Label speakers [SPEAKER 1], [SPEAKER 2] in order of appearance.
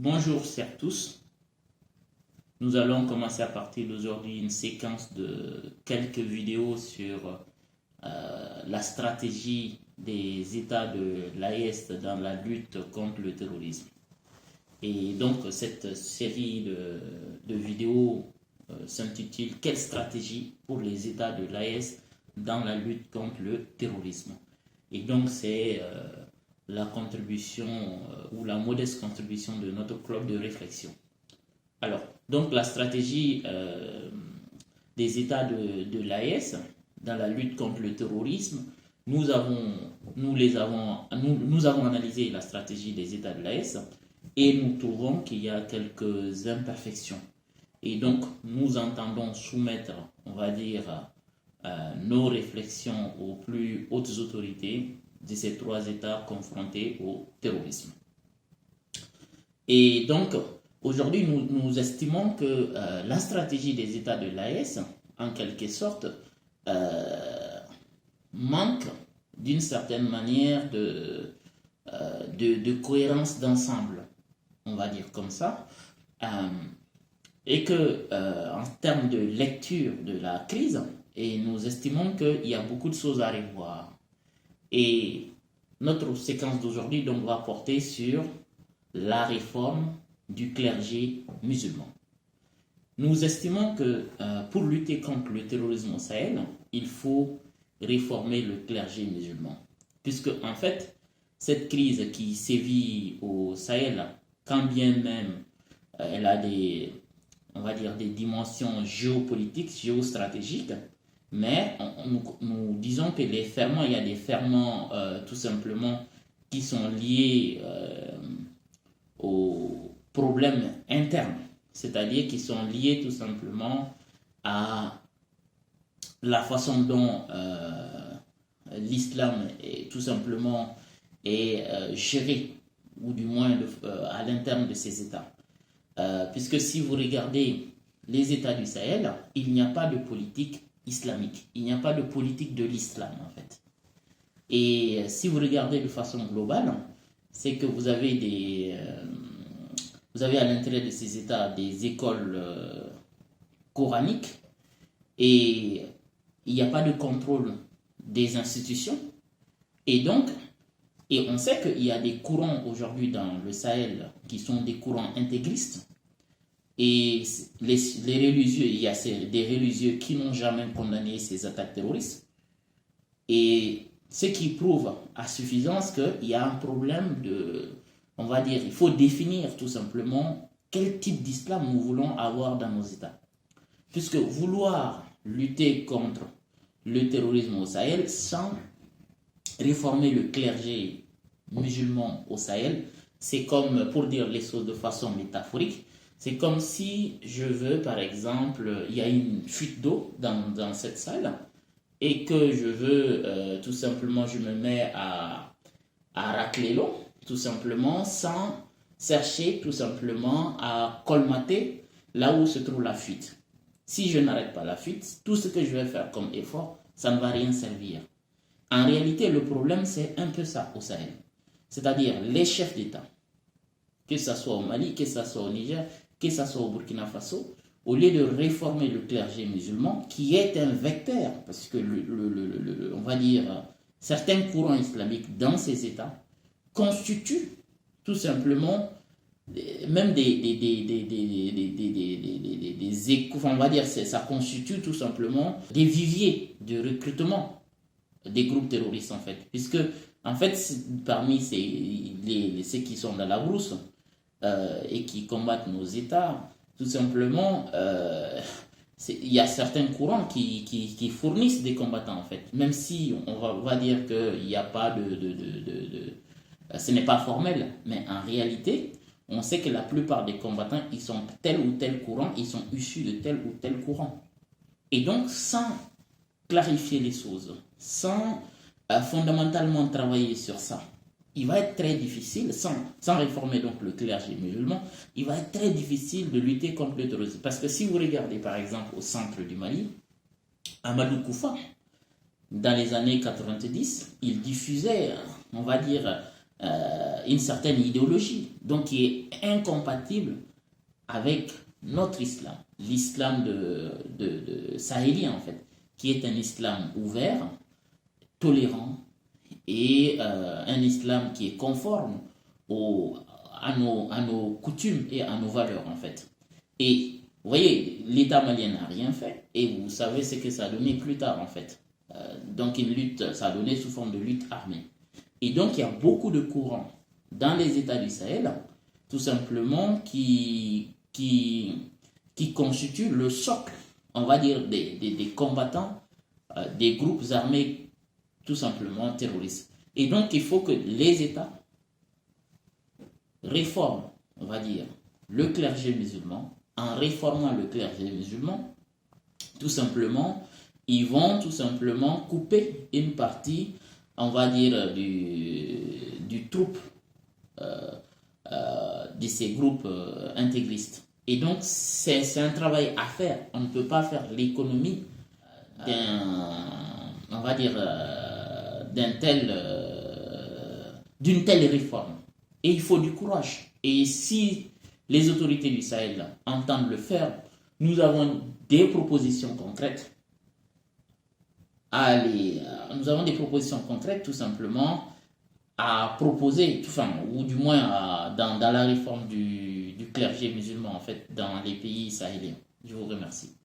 [SPEAKER 1] Bonjour à tous. Nous allons commencer à partir d'aujourd'hui une séquence de quelques vidéos sur la stratégie des États de l'AES dans la lutte contre le terrorisme. Et donc cette série de vidéos s'intitule « Quelle stratégie pour les États de l'AES dans la lutte contre le terrorisme ?» Et donc c'est la contribution ou la modeste contribution de notre club de réflexion. Alors, donc la stratégie des États de l'AES dans la lutte contre le terrorisme, nous avons analysé la stratégie des États de l'AES et nous trouvons qu'il y a quelques imperfections. Et donc, nous entendons soumettre, on va dire, nos réflexions aux plus hautes autorités de ces trois États confrontés au terrorisme. Et donc, aujourd'hui, nous estimons que la stratégie des États de l'AES, en quelque sorte, manque d'une certaine manière de cohérence d'ensemble, on va dire comme ça, et que en termes de lecture de la crise, et nous estimons qu'il y a beaucoup de choses à revoir. Et notre séquence d'aujourd'hui donc va porter sur la réforme du clergé musulman. Nous estimons que pour lutter contre le terrorisme au Sahel, il faut réformer le clergé musulman. Puisque en fait, cette crise qui sévit au Sahel, quand bien même elle a des dimensions géopolitiques, géostratégiques, mais nous disons que les ferments, il y a des ferments tout simplement qui sont liés aux problèmes internes, c'est-à-dire qui sont liés tout simplement à la façon dont l'islam est tout simplement géré, ou du moins à l'interne de ces États. Puisque si vous regardez les États du Sahel, il n'y a pas de politique islamique. Il n'y a pas de politique de l'islam, en fait. Et si vous regardez de façon globale, c'est que vous avez à l'intérieur de ces États des écoles coraniques et il n'y a pas de contrôle des institutions. Et donc, on sait qu'il y a des courants aujourd'hui dans le Sahel qui sont des courants intégristes. Et les religieux, il y a des religieux qui n'ont jamais condamné ces attaques terroristes. Et ce qui prouve à suffisance qu'il y a un problème on va dire, il faut définir tout simplement quel type d'islam nous voulons avoir dans nos États. Puisque vouloir lutter contre le terrorisme au Sahel sans réformer le clergé musulman au Sahel, c'est comme, pour dire les choses de façon métaphorique, c'est comme si je veux, par exemple, il y a une fuite d'eau dans cette salle et que je veux, tout simplement, je me mets à racler l'eau, tout simplement, sans chercher, tout simplement, à colmater là où se trouve la fuite. Si je n'arrête pas la fuite, tout ce que je vais faire comme effort, ça ne va rien servir. En réalité, le problème, c'est un peu ça au Sahel. C'est-à-dire les chefs d'État, que ce soit au Mali, que ce soit au Niger, que ce soit au Burkina Faso, au lieu de réformer le clergé musulman, qui est un vecteur, parce que on va dire, certains courants islamiques dans ces États constituent tout simplement même on va dire, ça constitue tout simplement des viviers de recrutement des groupes terroristes en fait, puisque en fait parmi ceux qui sont dans la brousse et qui combattent nos États, tout simplement, il y a certains courants qui fournissent des combattants en fait, même si on va dire qu'il n'y a pas ce n'est pas formel, mais en réalité, on sait que la plupart des combattants, ils sont tel ou tel courant, ils sont issus de tel ou tel courant. Et donc, sans clarifier les choses, sans fondamentalement travailler sur ça, il va être très difficile, sans réformer donc le clergé musulman, il va être très difficile de lutter contre le terrorisme. Parce que si vous regardez par exemple au centre du Mali, Amadou Koufa, dans les années 90, il diffusait, on va dire, une certaine idéologie, donc qui est incompatible avec notre islam, l'islam de sahélien en fait, qui est un islam ouvert, tolérant et un islam qui est conforme à nos coutumes et à nos valeurs en fait. Et vous voyez, l'État malien n'a rien fait et vous savez ce que ça a donné plus tard en fait. Donc une lutte, ça a donné sous forme de lutte armée. Et donc il y a beaucoup de courants dans les États du Sahel, tout simplement qui constituent le socle, on va dire, des combattants, des groupes armés tout simplement terroristes. Et donc il faut que les États réforment, on va dire, le clergé musulman. En réformant le clergé musulman, tout simplement, ils vont tout simplement couper une partie, on va dire, du troupe de ces groupes intégristes. Et donc, c'est un travail à faire. On ne peut pas faire l'économie on va dire, d'une telle réforme. Et il faut du courage. Et si les autorités du Sahel entendent le faire, nous avons des propositions concrètes nous avons des propositions concrètes tout simplement à proposer, enfin, ou du moins dans la réforme du clergé musulman en fait dans les pays sahéliens. Je vous remercie.